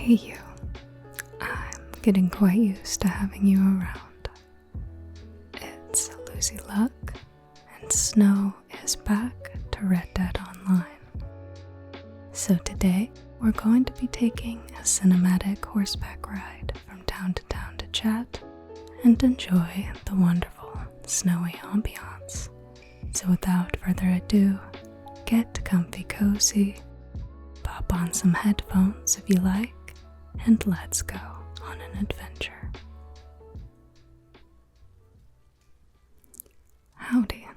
Hey you, I'm getting quite used to having you around. It's LucyLuck, and snow is back to Red Dead Online. So today, we're going to be taking a cinematic horseback ride from town to town to chat and enjoy the wonderful snowy ambiance. So without further ado, get comfy cozy, pop on some headphones if you like, and let's go on an adventure. Howdy.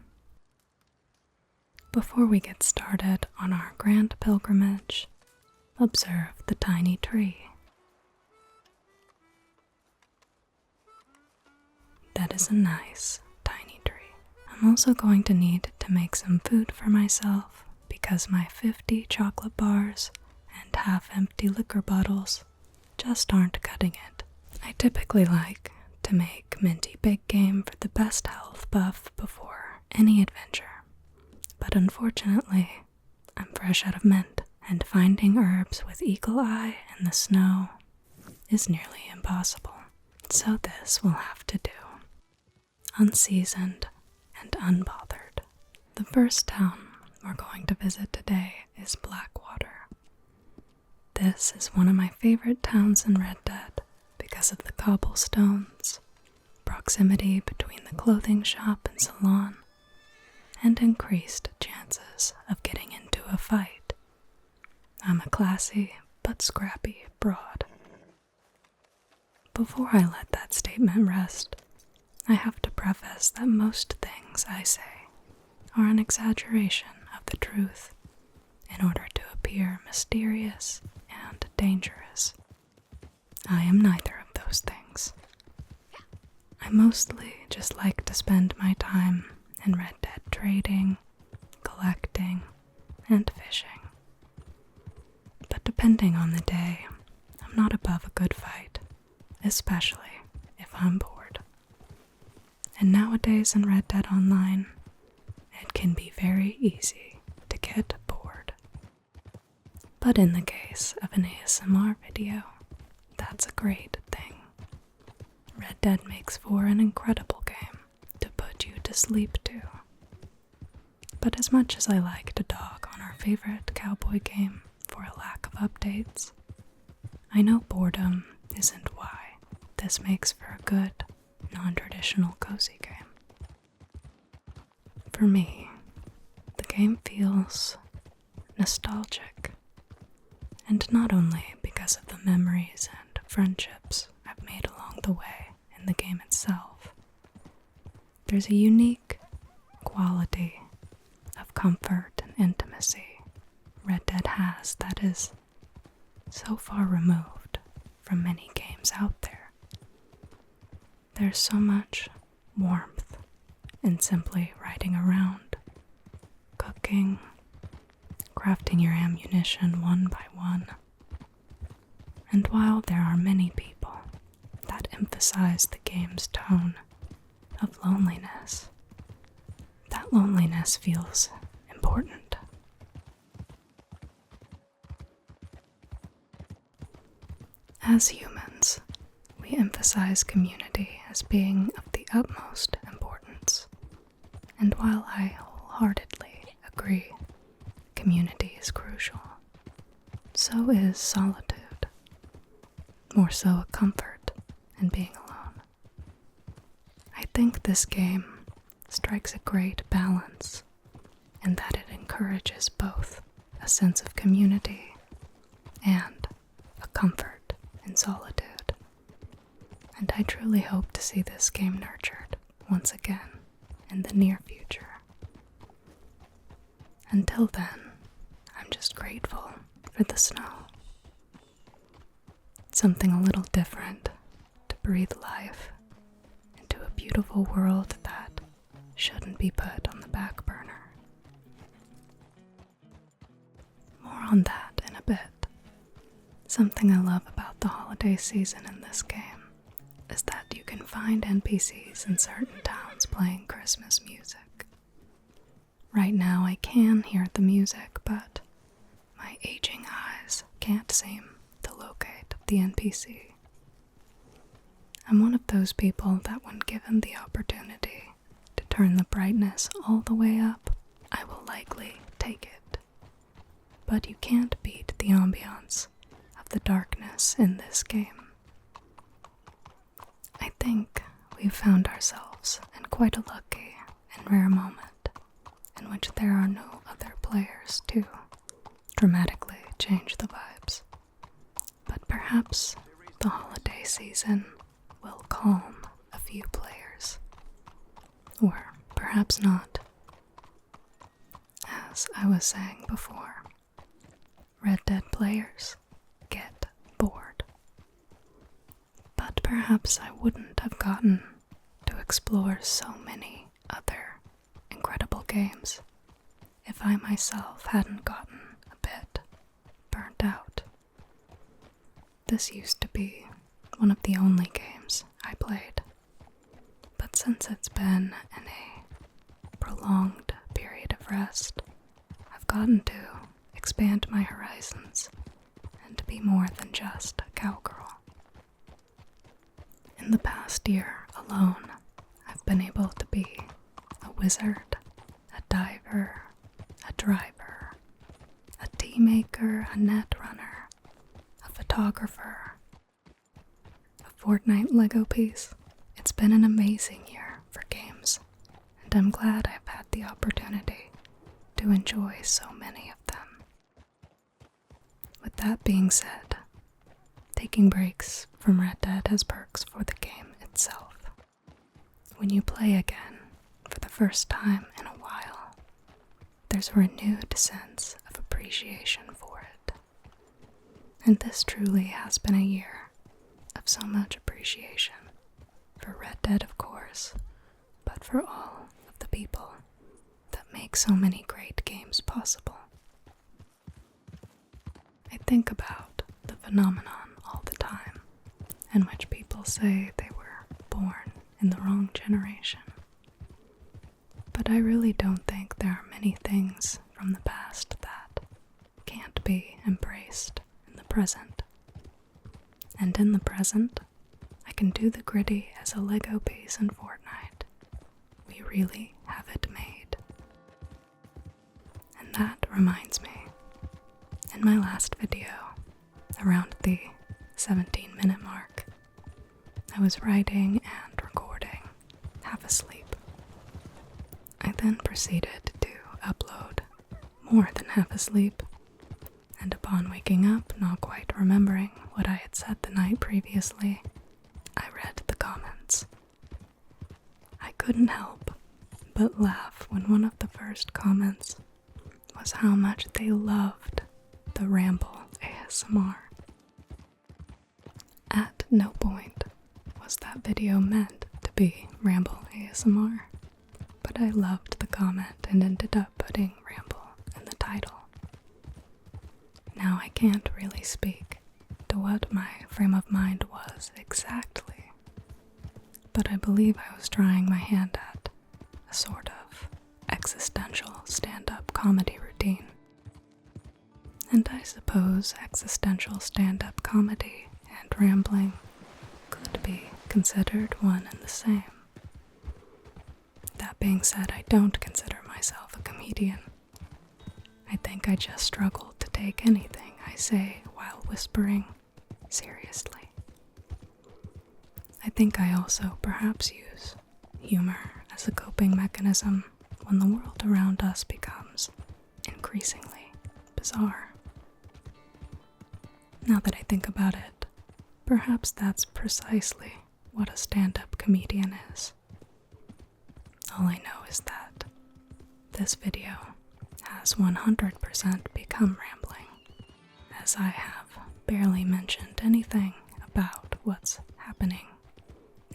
Before we get started on our grand pilgrimage, observe the tiny tree. That is a nice tiny tree. I'm also going to need to make some food for myself because my 50 chocolate bars and half-empty liquor bottles just aren't cutting it. I typically like to make minty big game for the best health buff before any adventure, but unfortunately, I'm fresh out of mint, and finding herbs with eagle eye in the snow is nearly impossible. So this will have to do. Unseasoned and unbothered. The first town we're going to visit today is Blackwater. This is one of my favorite towns in Red Dead because of the cobblestones, proximity between the clothing shop and salon, and increased chances of getting into a fight. I'm a classy but scrappy broad. Before I let that statement rest, I have to preface that most things I say are an exaggeration of the truth in order to appear mysterious and dangerous. I am neither of those things. I mostly just like to spend my time in Red Dead trading, collecting, and fishing. But depending on the day, I'm not above a good fight, especially if I'm bored. And nowadays in Red Dead Online, it can be very easy to get bored. But in the case of an ASMR video, that's a great thing. Red Dead makes for an incredible game to put you to sleep to. But as much as I like to dog on our favorite cowboy game for a lack of updates, I know boredom isn't why this makes for a good, non-traditional cozy game. For me, the game feels nostalgic, and not only because of the memories and friendships I've made along the way in the game itself. There's a unique quality of comfort and intimacy Red Dead has that is so far removed from many games out there. There's so much warmth in simply riding around, cooking, crafting your ammunition one by one. And while there are many people that emphasize the game's tone of loneliness, that loneliness feels important. As humans, we emphasize community as being of the utmost importance. And while I wholeheartedly agree community is crucial, so is solitude. More so a comfort in being alone. I think this game strikes a great balance in that it encourages both a sense of community and a comfort in solitude. And I truly hope to see this game nurtured once again in the near future. Until then, I'm just grateful for the snow. Something a little different to breathe life into a beautiful world that shouldn't be put on the back burner. More on that in a bit. Something I love about the holiday season in this game is that you can find NPCs in certain towns playing Christmas music. Right now I can hear the music, but my aging eyes can't seem to locate the NPC. I'm one of those people that when given the opportunity to turn the brightness all the way up, I will likely take it. But you can't beat the ambiance of the darkness in this game. I think we've found ourselves in quite a lucky and rare moment in which there are no other players to dramatically change the vibes. But perhaps the holiday season will calm a few players. Or perhaps not. As I was saying before, Red Dead players get bored. But perhaps I wouldn't have gotten to explore so many other incredible games if I myself hadn't gotten a bit burnt out. This used to be one of the only games I played, but since it's been in a prolonged period of rest, I've gotten to expand my horizons and be more than just a cowgirl. In the past year alone, I've been able to be a wizard, a diver, a driver, a tea maker, a net runner, a photographer, a Fortnite Lego piece. It's been an amazing year for games, and I'm glad I've had the opportunity to enjoy so many of them. With that being said, taking breaks from Red Dead has perks for the game itself. When you play again for the first time in a while, there's a renewed sense of appreciation for it. And this truly has been a year of so much appreciation for Red Dead, of course, but for all of the people that make so many great games possible. I think about the phenomenon all the time, in which people say they were born in the wrong generation. But I really don't think there are many things from the past that can't be embraced in the present. And in the present, I can do the gritty as a Lego piece in Fortnite. We really have it made. And that reminds me, in my last video, around the 17-minute mark, I was writing and recording, half asleep. I then proceeded to upload more than half asleep, and upon waking up, not quite remembering what I had said the night previously, I read the comments. I couldn't help but laugh when one of the first comments was how much they loved the ramble ASMR. At no point was that video meant to be ramble ASMR, but I loved the comment and ended up putting ramble in the title. Now I can't really speak to what my frame of mind was exactly, but I believe I was trying my hand at a sort of existential stand-up comedy routine. And I suppose existential stand-up comedy and rambling could be considered one and the same. That being said, I don't consider myself a comedian. I think I just struggle to take anything I say while whispering seriously. I think I also perhaps use humor as a coping mechanism when the world around us becomes increasingly bizarre. Now that I think about it, perhaps that's precisely what a stand-up comedian is. All I know is that this video has 100% become rambling, as I have barely mentioned anything about what's happening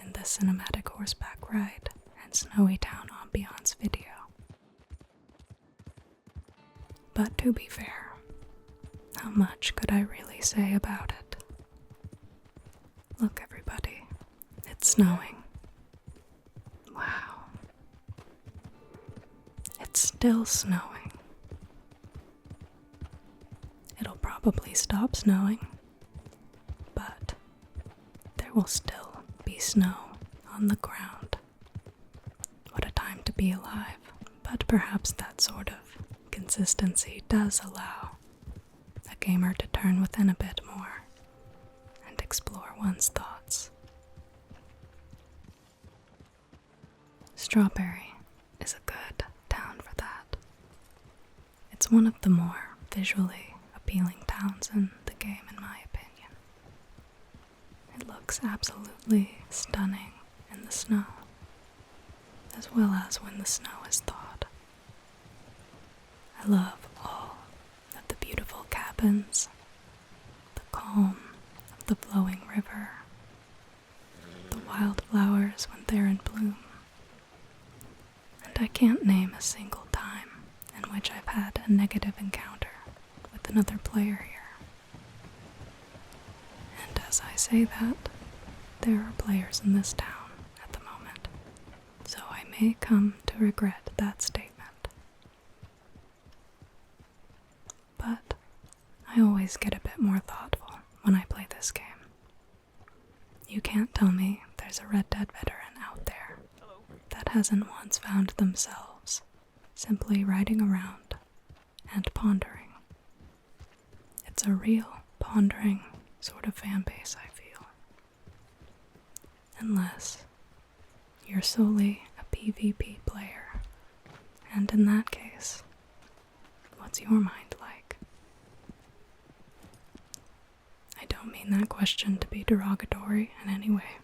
in the cinematic horseback ride and snowy town ambiance video. But to be fair, how much could I really say about it? Look, everybody, it's snowing. Wow. It's still snowing. It'll probably stop snowing, but there will still be snow on the ground. What a time to be alive, but perhaps that sort of consistency does allow a gamer to turn within a bit more and explore one's thoughts. Strawberry is a good town for that. It's one of the more visually appealing towns in the game, in my opinion. It looks absolutely stunning in the snow, as well as when the snow is thawed. I love all of the beautiful cabins, the calm of the flowing river, the wildflowers when they're in bloom. And I can't name a single time in which I've had a negative encounter with another player here. And as I say that, there are players in this town at the moment, so I may come to regret that statement. But I always get a bit more thoughtful when I play this game. You can't tell me there's a Red Dead veteran out there that hasn't once found themselves simply riding around and pondering. It's a real pondering sort of fan base, I feel. Unless you're solely a PvP player, and in that case, what's your mind like? I don't mean that question to be derogatory in any way,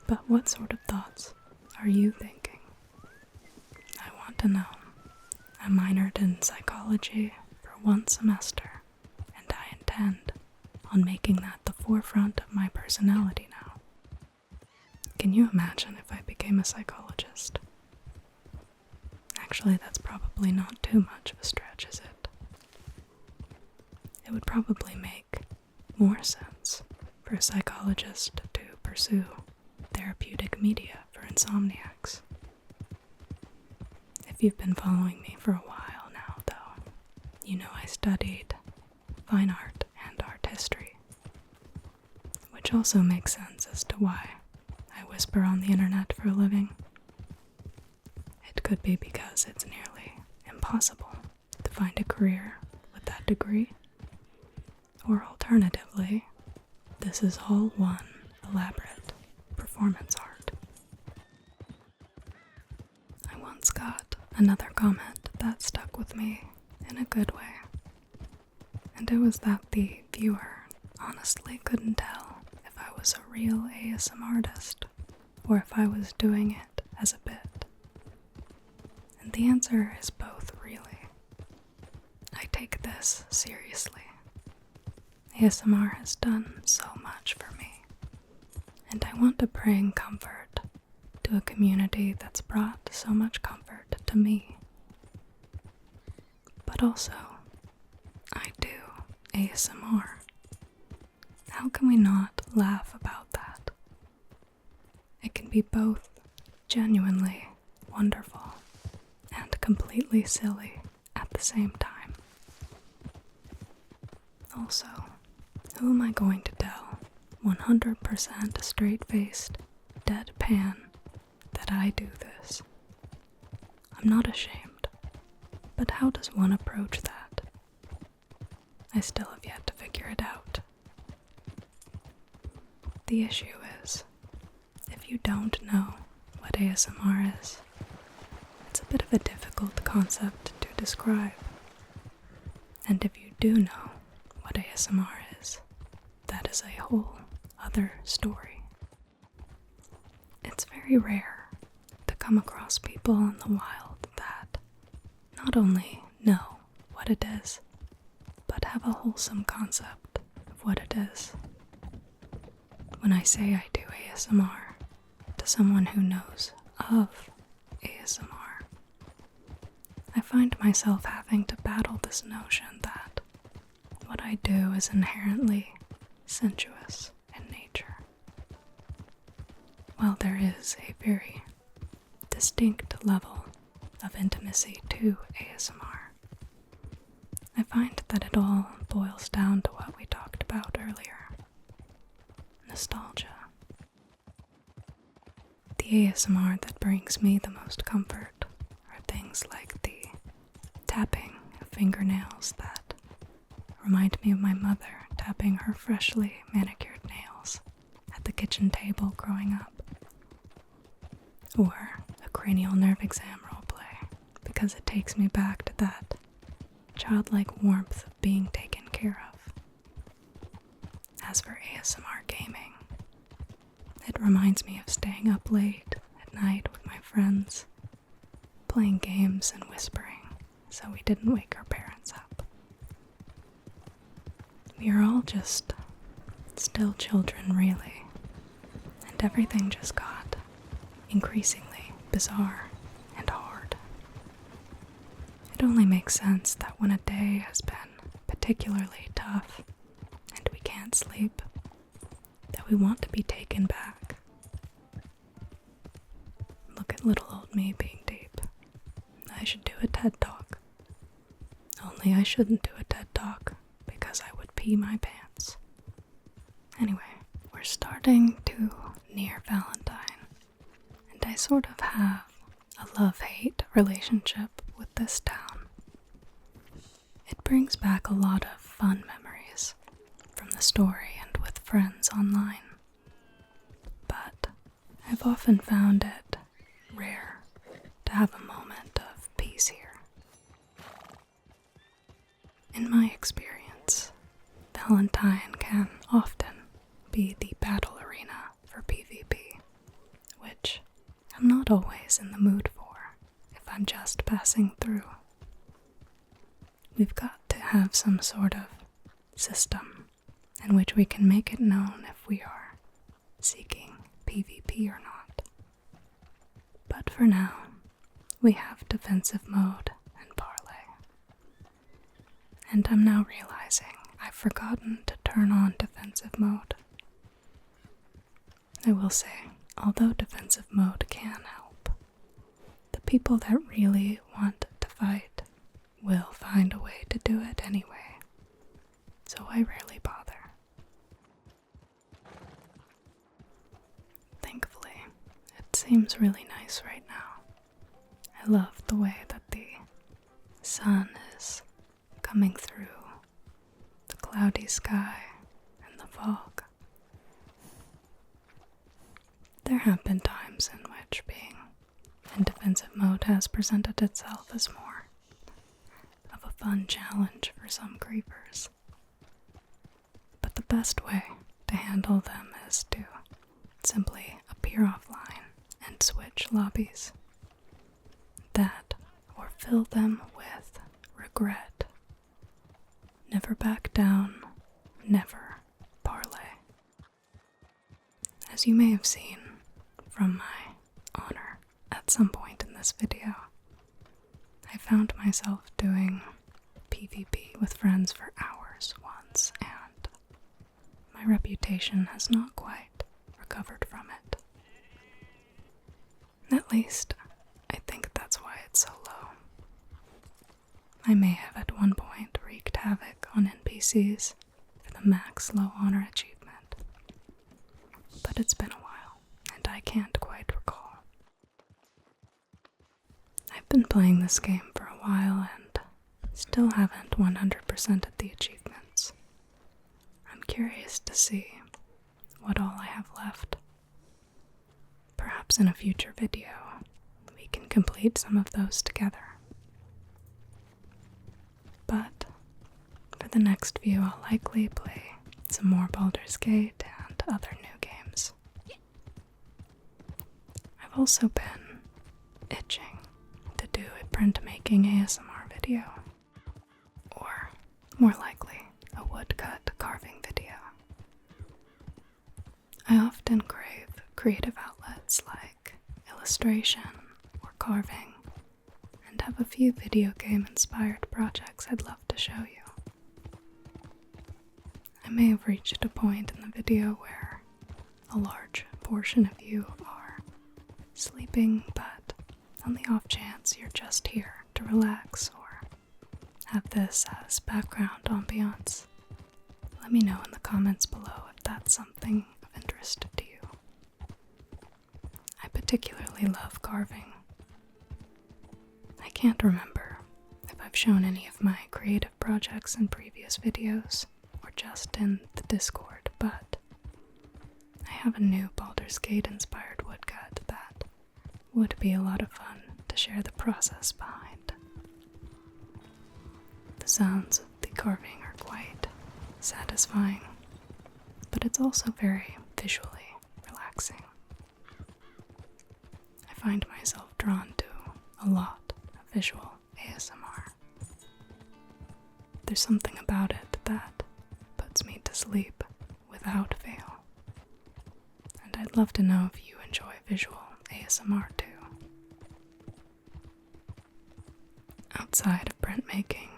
but what sort of thoughts are you thinking? I want to know. I minored in psychology for 1 semester, and I intend on making that the forefront of my personality now. Can you imagine if I became a psychologist? Actually, that's probably not too much of a stretch, is it? It would probably make more sense for a psychologist to pursue therapeutic media for insomniacs. If you've been following me for a while now, though, you know I studied fine art and art history, which also makes sense as to why I whisper on the internet for a living. It could be because it's nearly impossible to find a career with that degree, or alternatively, this is all one elaborate performance art. I once got another comment that stuck with me in a good way, and it was that the viewer honestly couldn't tell if I was a real ASM artist or if I was doing it as a bit. And the answer is both, really. I take this seriously. ASMR has done so much for me, and I want to bring comfort to a community that's brought so much comfort to me. But also, I do ASMR. How can we not laugh about that? It can be both genuinely wonderful and completely silly at the same time. Also, who am I going to tell 100% straight-faced, deadpan that I do this? I'm not ashamed, but how does one approach that? I still have yet to figure it out. The issue is, if you don't know what ASMR is, it's a bit of a difficult concept to describe. And if you do know what ASMR is, that is a whole other story. It's very rare to come across people in the wild that not only know what it is, but have a wholesome concept of what it is. When I say I do ASMR to someone who knows of ASMR, I find myself having to battle this notion that what I do is inherently sensuous in nature. While there is a very distinct level of intimacy to ASMR, I find that it all boils down to what we talked about earlier: nostalgia. The ASMR that brings me the most comfort are things like the tapping of fingernails that remind me of my mother tapping her freshly manicured nails at the kitchen table growing up, or a cranial nerve exam roleplay because it takes me back to that childlike warmth of being taken care of. As for ASMR gaming, it reminds me of staying up late at night with my friends, playing games and whispering so we didn't wake our parents up. We are all just still children, really, and everything just got increasingly bizarre and hard. It only makes sense that when a day has been particularly tough and we can't sleep, that we want to be taken back. Look at little old me being deep. I should do a TED Talk. Only I shouldn't do a TED Talk because I would pee my pants. Anyway, we're starting to near Valentine, and I sort of have a love-hate relationship with this town. It brings back a lot of fun memories from the story and with friends online, but I've often found it rare to have a moment of peace here. In my experience, Valentine can often be the battle arena for PvP, which I'm not always in the mood for if I'm just passing through. We've got to have some sort of system in which we can make it known if we are seeking PvP or not. But for now, we have defensive mode and parlay. And I'm now realizing I've forgotten to turn on defensive mode. I will say, although defensive mode can help, the people that really want to fight will find a way to do it anyway, so I rarely bother. Thankfully, it seems really nice right now. I love the way that the sun is coming through the cloudy sky and the fog. There have been times in which being in defensive mode has presented itself as more of a fun challenge for some griefers. But the best way to handle them is to simply appear offline and switch lobbies. That, or fill them with regret. Never back down, never parlay. As you may have seen from my honor at some point in this video, I found myself doing PvP with friends for hours once, and my reputation has not quite recovered from it. At least, I think that's why it's so low. I may have at one point wreaked havoc on NPCs for the max low honor achievement, but it's been a while, and I can't quite recall. I've been playing this game for a while and still haven't 100%ed the achievements. I'm curious to see what all I have left. Perhaps in a future video, we can complete some of those together. But for the next few, I'll likely play some more Baldur's Gate and other new games. I've also been itching to do a printmaking ASMR video, or more likely, a woodcut carving video. I often crave creative outlets like illustration or carving, and have a few video game inspired projects I'd love to show you. I may have reached a point in the video where a large portion of you are sleeping, but on the off chance you're just here to relax or have this as background ambiance, let me know in the comments below if that's something of interest to you. I particularly love carving. I can't remember if I've shown any of my creative projects in previous videos or just in the Discord, but I have a new Baldur's Gate inspired woodcut that would be a lot of fun to share the process behind. The sounds of the carving are quite satisfying, but it's also very visually relaxing. I find myself drawn to a lot of visual ASMR. There's something about it that puts me to sleep without fail. And I'd love to know if you enjoy visual ASMR too. Outside of printmaking,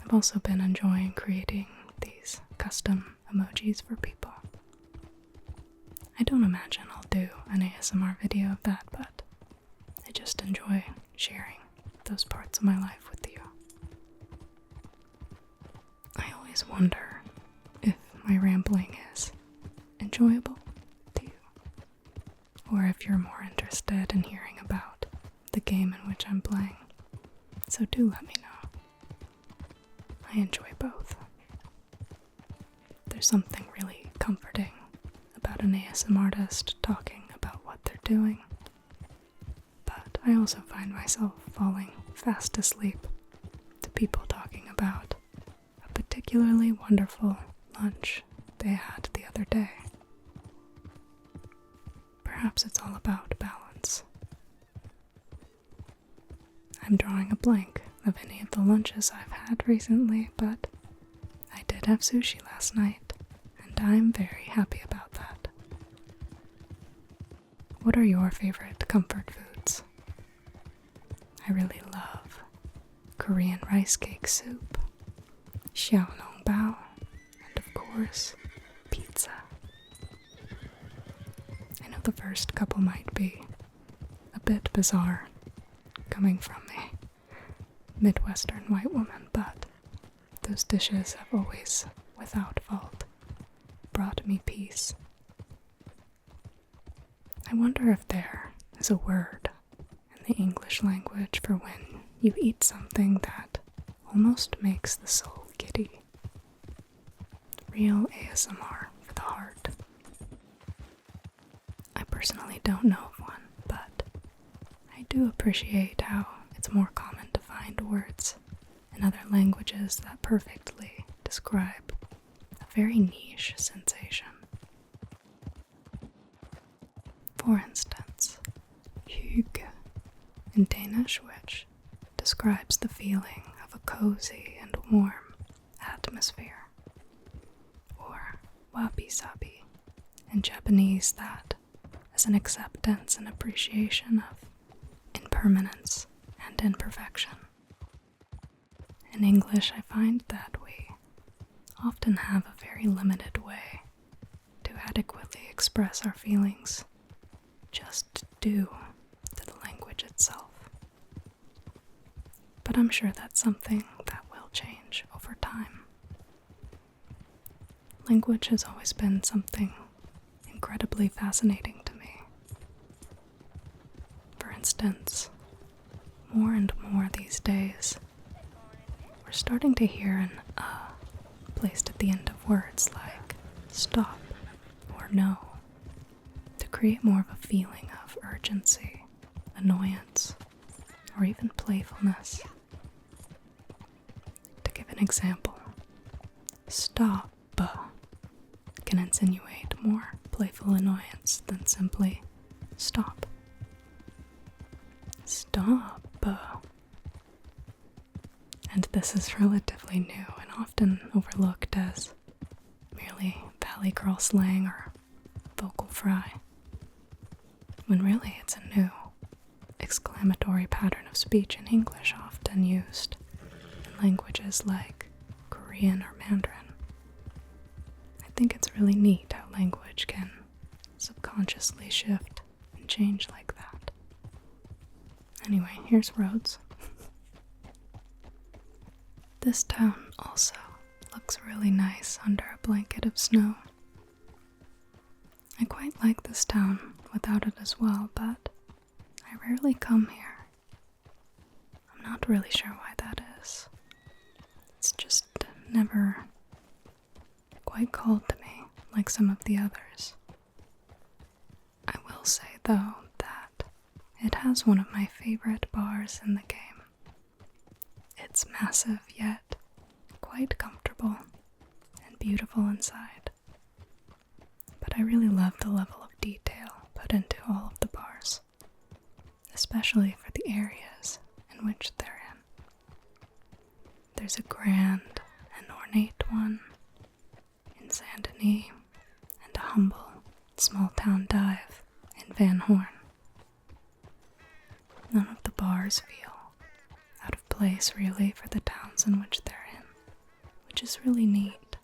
I've also been enjoying creating these custom emojis for people. I don't imagine I'll do an ASMR video of that, but I just enjoy sharing those parts of my life with you. I always wonder if my rambling is enjoyable to you, or if you're more interested in hearing about the game in which I'm playing, so do let me know. I enjoy both. There's something really comforting about an ASMR artist talking about what they're doing, but I also find myself falling fast asleep to people talking about a particularly wonderful lunch they had the other day. Perhaps it's all about balance. I'm drawing a blank of any of the lunches I've had recently, but I did have sushi last night, and I'm very happy about that. What are your favorite comfort foods? I really love Korean rice cake soup, xiaolongbao, and of course, pizza. I know the first couple might be a bit bizarre, coming from a Midwestern white woman, but those dishes have always, without fault, brought me peace. I wonder if there is a word in the English language for when you eat something that almost makes the soul giddy. Real ASMR for the heart. I personally don't know of one, but I do appreciate how it's more common to find words in other languages that perfectly describe a very niche sensation. For instance, hygge in Danish, which describes the feeling of a cozy and warm atmosphere, or wabi-sabi in Japanese, that is an acceptance and appreciation of impermanence and imperfection. In English, I find that we often have a very limited way to adequately express our feelings, just due to the language itself. But I'm sure that's something that will change over time. Language has always been something incredibly fascinating to me. For instance, more and more these days, we're starting to hear an placed at the end of words like stop or no, to create more of a feeling of urgency, annoyance, or even playfulness. To give an example, stop can insinuate more playful annoyance than simply stop. Stop. And this is relatively new and often overlooked as merely Valley Girl slang or vocal fry, when really it's a new exclamatory pattern of speech in English often used in languages like Korean or Mandarin. I think it's really neat how language can subconsciously shift and change like that. Anyway, here's Rhodes. This town also looks really nice under a blanket of snow. I quite like this town without it as well, but I rarely come here. I'm not really sure why that is. It's just never quite called to me like some of the others. I will say, though, that it has one of my favorite bars in the game. It's massive, yet quite comfortable and beautiful inside. But I really love the level of detail put into all of the bars, especially for the areas in which they're in. There's a grand and ornate one in Saint Denis, and a humble, small-town dive in Van Horn. None of the bars feel out of place, really, for the towns in which they're in, which is really neat.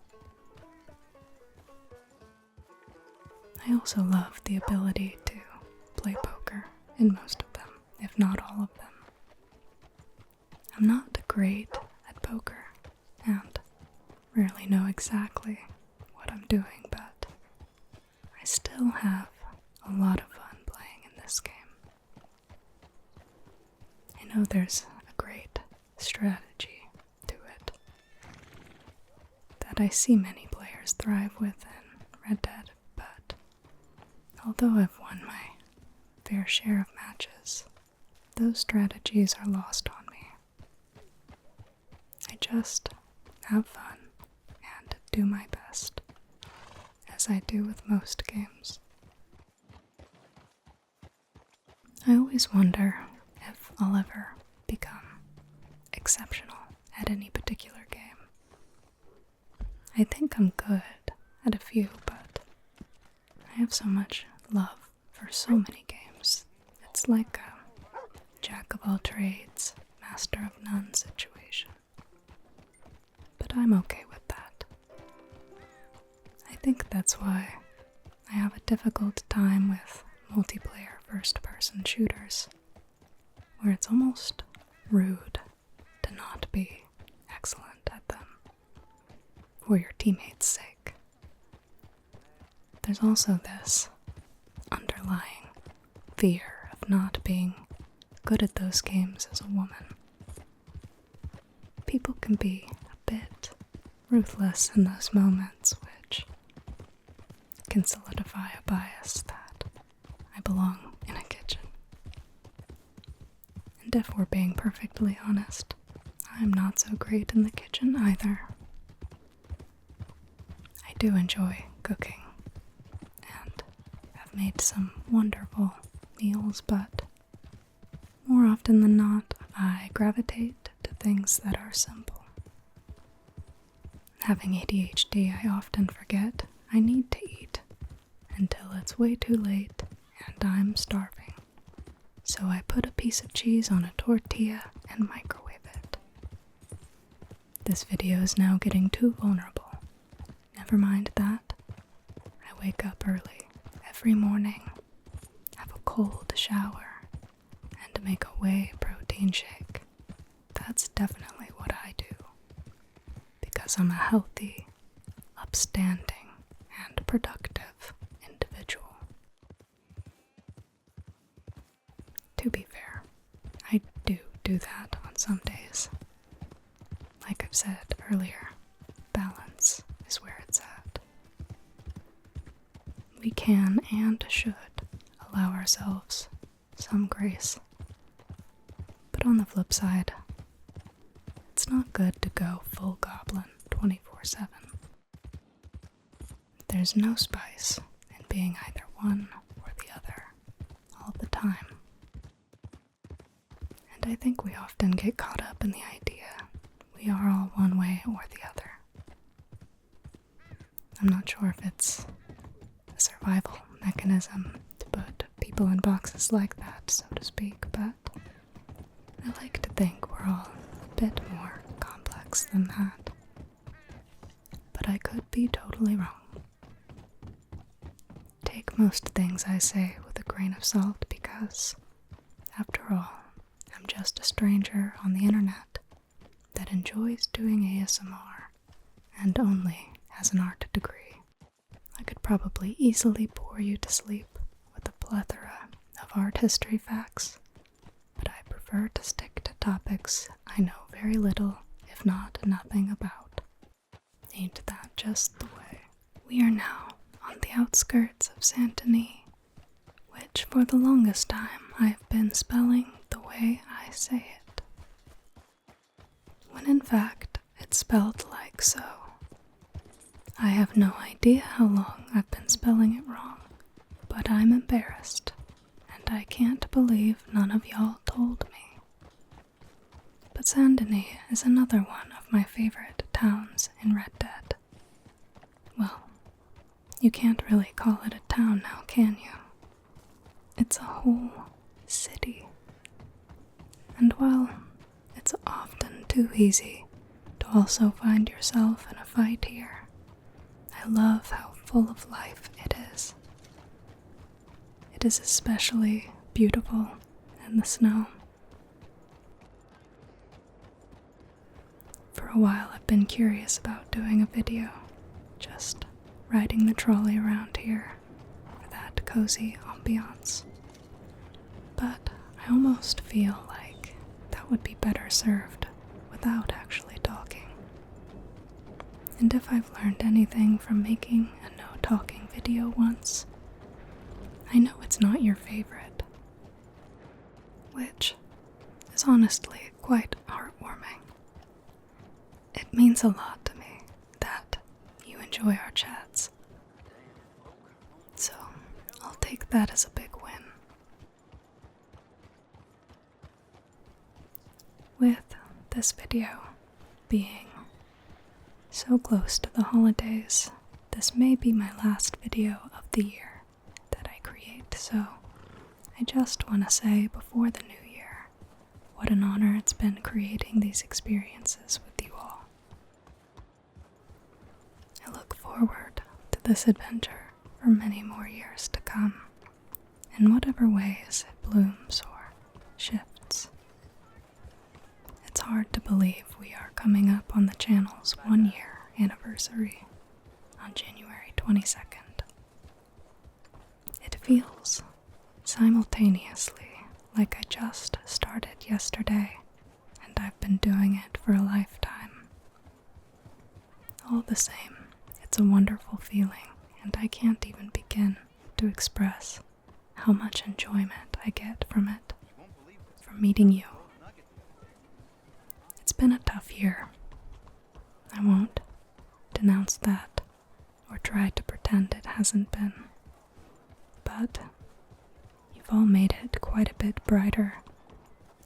I also love the ability to play poker in most of them, if not all of them. I'm not great at poker, and rarely know exactly what I'm doing, but I still have a lot of fun playing in this game. I know there's a great strategy to it that I see many players thrive with in Red Dead, but although I've won my fair share of matches, those strategies are lost on me. I just have fun and do my best, as I do with most games. I always wonder if I'll ever become exceptional at any particular game. I think I'm good at a few, but I have so much love for so many games. It's like a jack of all trades, master of none situation. But I'm okay with that. I think that's why I have a difficult time with multiplayer first-person shooters, where it's almost rude to not be excellent at them for your teammates' sake. There's also this underlying fear of not being good at those games as a woman. People can be a bit ruthless in those moments, which can solidify a bias that I belong in a kitchen. And if we're being perfectly honest, I'm not so great in the kitchen either. I do enjoy cooking and have made some wonderful meals, but more often than not, I gravitate to things that are simple. Having ADHD, I often forget I need to eat until it's way too late and I'm starving. So I put a piece of cheese on a tortilla and microwave it. This video is now getting too vulnerable. Never mind that. I wake up early every morning, have a cold shower, and make a whey protein shake. That's definitely what I do, because I'm a healthy, upstanding, and productive individual. To be fair, I do that on some days. Like I've said earlier, balance is where it's at. We can and should allow ourselves some grace. But on the flip side, it's not good to go full goblin 24/7. There's no spice in being either one or the other all the time. And I think we often get caught up in the idea we are all one way or the other. I'm not sure if it's a survival mechanism to put people in boxes like that, so to speak, but I like to think we're all a bit more complex than that. But I could be totally wrong. Take most things I say with a grain of salt because, after all, I'm just a stranger on the internet that enjoys doing ASMR and only has an art degree. I could probably easily bore you to sleep with a plethora of art history facts, but I prefer to stick to topics I know very little, if not nothing about. Ain't that just the way? We are now on the outskirts of Saint Denis, which for the longest time I have been spelling the way I say it, when in fact it's spelled like so. I have no idea how long I've been spelling it wrong, but I'm embarrassed, and I can't believe none of y'all told me. But Saint Denis is another one of my favorite towns in Red Dead. Well, you can't really call it a town now, can you? It's a whole city. And while it's often too easy to also find yourself in a fight here, I love how full of life it is. It is especially beautiful in the snow. For a while I've been curious about doing a video, just riding the trolley around here for that cozy ambiance. But I almost feel like that would be better served without actually talking. And if I've learned anything from making a no-talking video once, I know it's not your favorite, which is honestly quite heartwarming. It means a lot to me that you enjoy our chats, so I'll take that as a big win. With this video being so close to the holidays, this may be my last video of the year that I create, so I just want to say before the new year, what an honor it's been creating these experiences with you all. I look forward to this adventure for many more years to come, in whatever ways it blooms or shifts. It's hard to believe we are coming up on the channel's 1-year anniversary on January 22nd. It feels simultaneously like I just started yesterday and I've been doing it for a lifetime. All the same, it's a wonderful feeling, and I can't even begin to express how much enjoyment I get from it, from meeting you. It's been a tough year. I won't denounce that or try to pretend it hasn't been. But you've all made it quite a bit brighter,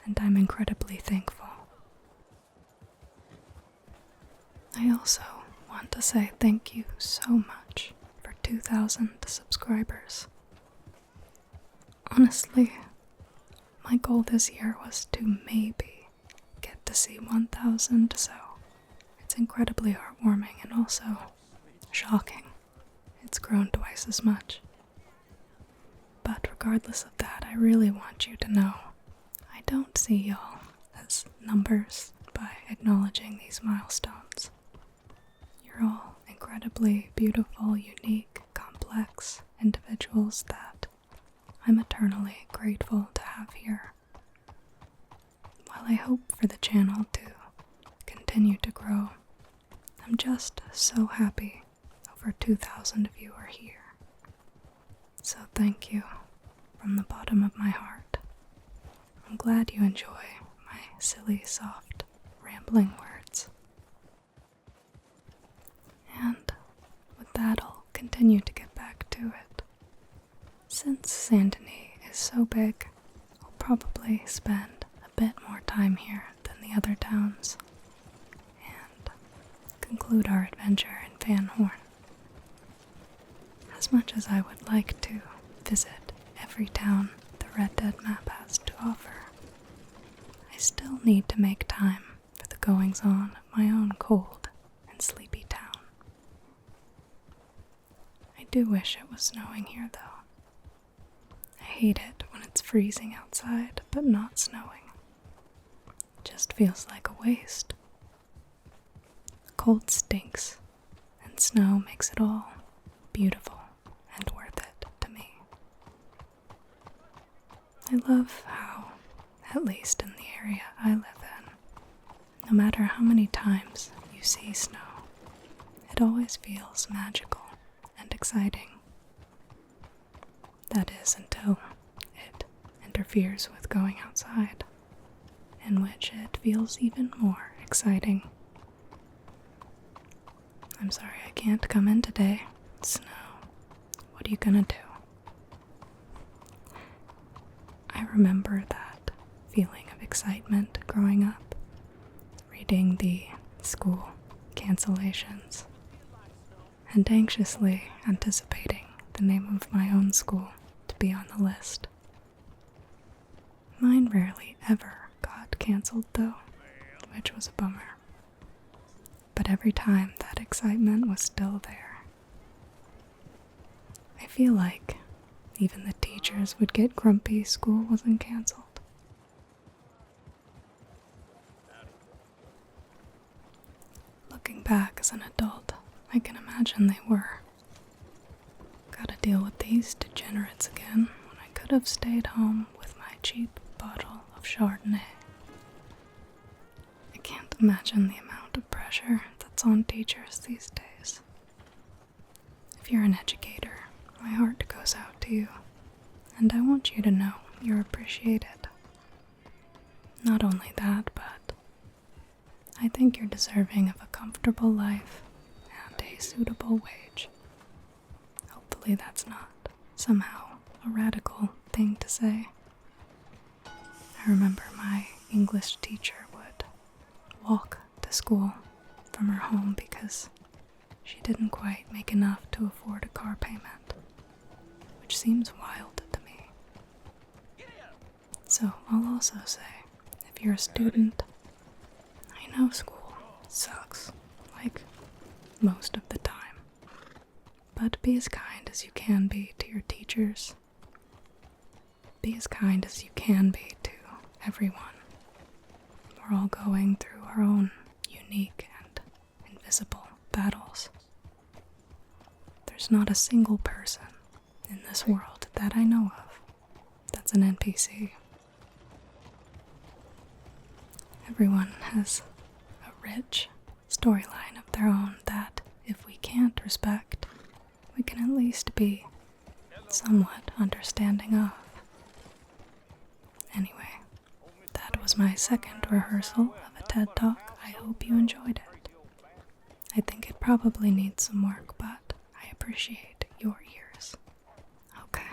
and I'm incredibly thankful. I also want to say thank you so much for 2,000 subscribers. Honestly, my goal this year was to maybe get to see 1,000, so it's incredibly heartwarming and also shocking. It's grown twice as much. But regardless of that, I really want you to know I don't see y'all as numbers by acknowledging these milestones. You're all incredibly beautiful, unique, complex individuals that I'm eternally grateful to have here. While I hope for the channel to continue to grow, I'm just so happy over 2,000 of you are here. So thank you from the bottom of my heart. I'm glad you enjoy my silly, soft, rambling words. And with that, I'll continue to get back to it. Since Saint Denis is so big, I'll probably spend a bit more time here than the other towns, and conclude our adventure in Van Horn. As much as I would like to visit every town the Red Dead map has to offer, I still need to make time for the goings-on of my own cold and sleepy town. I do wish it was snowing here, though. I hate it when it's freezing outside but not snowing. It just feels like a waste. The cold stinks, and snow makes it all beautiful and worth it to me. I love how, at least in the area I live in, no matter how many times you see snow, it always feels magical and exciting. That is until it interferes with going outside, in which it feels even more exciting. I'm sorry I can't come in today. Snow. What are you gonna do? I remember that feeling of excitement growing up, reading the school cancellations, and anxiously anticipating the name of my own school to be on the list. Mine rarely ever got cancelled though, which was a bummer. But every time that excitement was still there. I feel like even the teachers would get grumpy school wasn't cancelled. Looking back as an adult, I can imagine they were. Gotta deal with these degenerates again when I could have stayed home with my cheap bottle of Chardonnay. I can't imagine the amount of pressure that's on teachers these days. If you're an educator, my heart goes out to you, and I want you to know you're appreciated. Not only that, but I think you're deserving of a comfortable life and a suitable wage. Hopefully that's not somehow a radical thing to say. I remember my English teacher would walk to school from her home because she didn't quite make enough to afford a car payment, which seems wild to me. So I'll also say, if you're a student, I know school sucks, like most of the time. But be as kind as you can be to your teachers. Be as kind as you can be to everyone. We're all going through our own unique and invisible battles. There's not a single person in this world that I know of that's an NPC. Everyone has a rich storyline of their own that, if we can't respect, we can at least be somewhat understanding of. Anyway, that was my second rehearsal of a TED Talk. I hope you enjoyed it. I think it probably needs some work, but I appreciate your ears. Okay,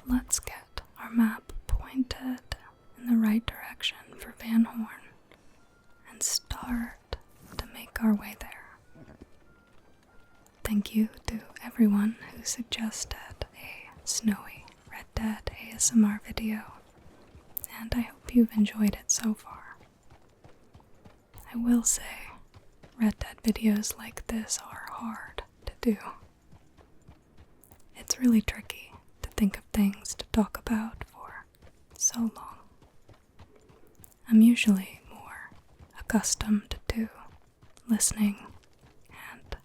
let's get our map pointed in the right direction for Van Horn and start to make our way there. Thank you to everyone who suggested a snowy Red Dead ASMR video, and I hope you've enjoyed it so far. I will say, Red Dead videos like this are hard to do. It's really tricky to think of things to talk about for so long. I'm usually more accustomed to listening and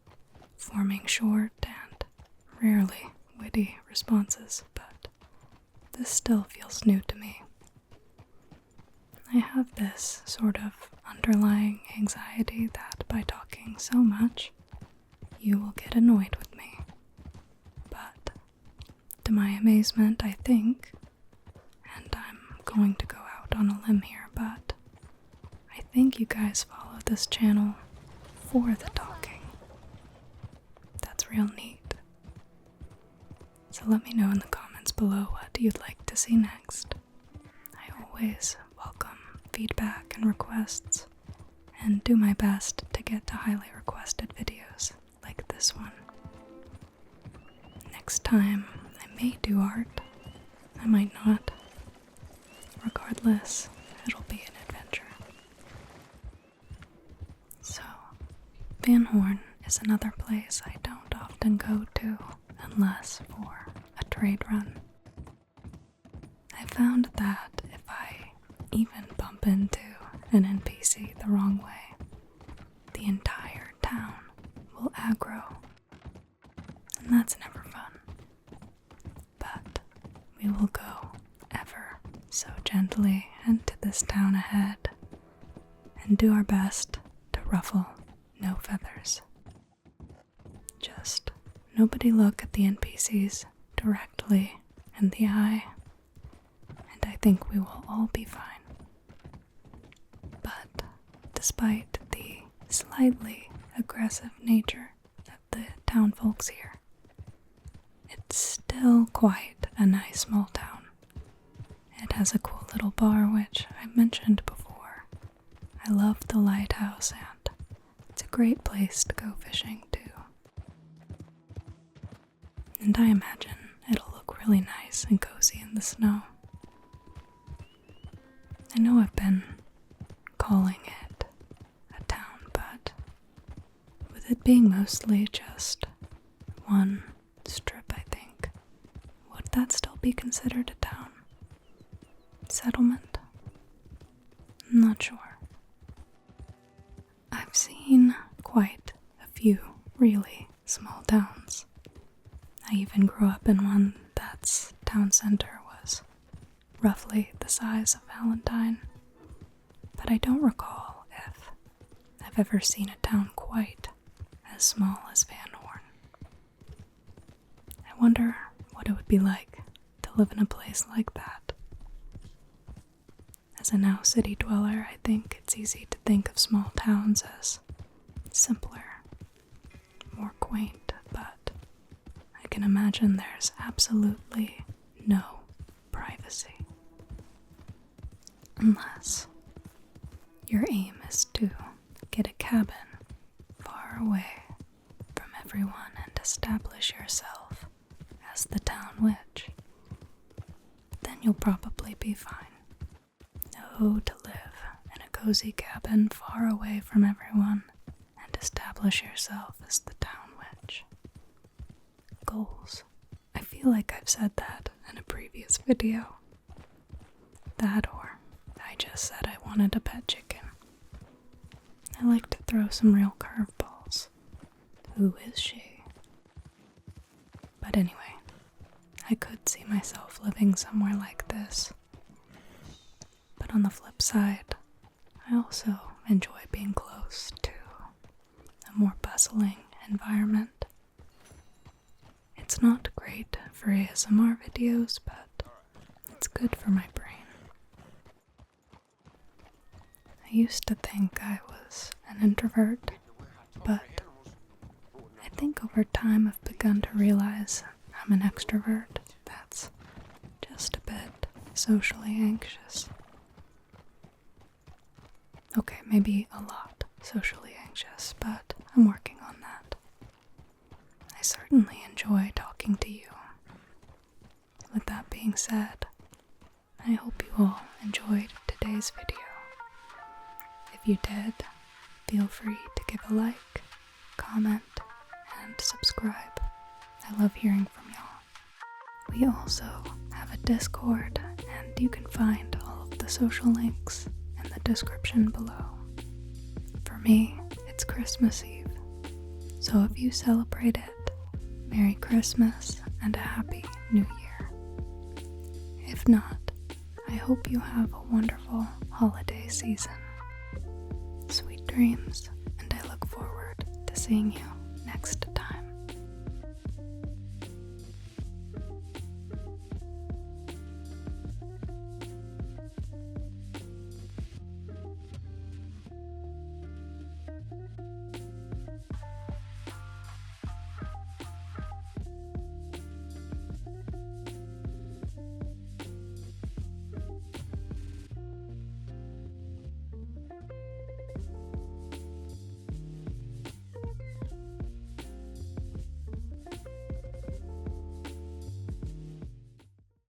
forming short and rarely witty responses, but this still feels new to me. I have this sort of underlying anxiety that by talking so much, you will get annoyed with me. But to my amazement, I think, and I'm going to go out on a limb here, but I think you guys follow this channel for the talking. That's real neat. So let me know in the comments below what you'd like to see next. I always welcome feedback and requests, and do my best to get to highly requested videos like this one. Next time, I may do art. I might not. Regardless, it'll be an adventure. So, Van Horn is another place I don't often go to unless for a trade run. I found that if I even bump into an NPC the wrong way, the entire town will aggro, and that's never fun. But we will go ever gently into this town ahead and do our best to ruffle no feathers. Just nobody look at the NPCs directly in the eye, and I think we will all be fine. But despite the slightly aggressive nature of the town folks here, it's still quite a nice small town. It has a cool little bar, which I mentioned before. I love the lighthouse, and it's a great place to go fishing too. And I imagine it'll look really nice and cozy in the snow. I know I've been calling it a town, but with it being mostly just one strip, I think, would that still be considered a town? Settlement? I'm not sure. I've seen quite a few really small towns. I even grew up in one that's town center was roughly the size of Valentine, but I don't recall if I've ever seen a town quite as small as Van Horn. I wonder what it would be like to live in a place like that. As a now city dweller, I think it's easy to think of small towns as simpler, more quaint, but I can imagine there's absolutely no privacy. Unless your aim is to get a cabin far away from everyone and establish yourself as the town witch. Then you'll probably be fine. Oh, to live in a cozy cabin far away from everyone and establish yourself as the town witch. Goals. I feel like I've said that in a previous video. That or I just said I wanted a pet chicken. I like to throw some real curveballs. Who is she? But anyway, I could see myself living somewhere like this. But on the flip side, I also enjoy being close to a more bustling environment. It's not great for ASMR videos, but it's good for my brain. I used to think I was an introvert, but I think over time I've begun to realize I'm an extrovert that's just a bit socially anxious. Okay, maybe a lot socially anxious, but I'm working on that. I certainly enjoy talking to you. With that being said, I hope you all enjoyed today's video. If you did, feel free to give a like, comment, and subscribe. I love hearing from y'all. We also have a Discord, and you can find all of the social links in the description below. For me, it's Christmas Eve, so if you celebrate it, Merry Christmas and a Happy New Year. If not, I hope you have a wonderful holiday season. Sweet dreams, and I look forward to seeing you next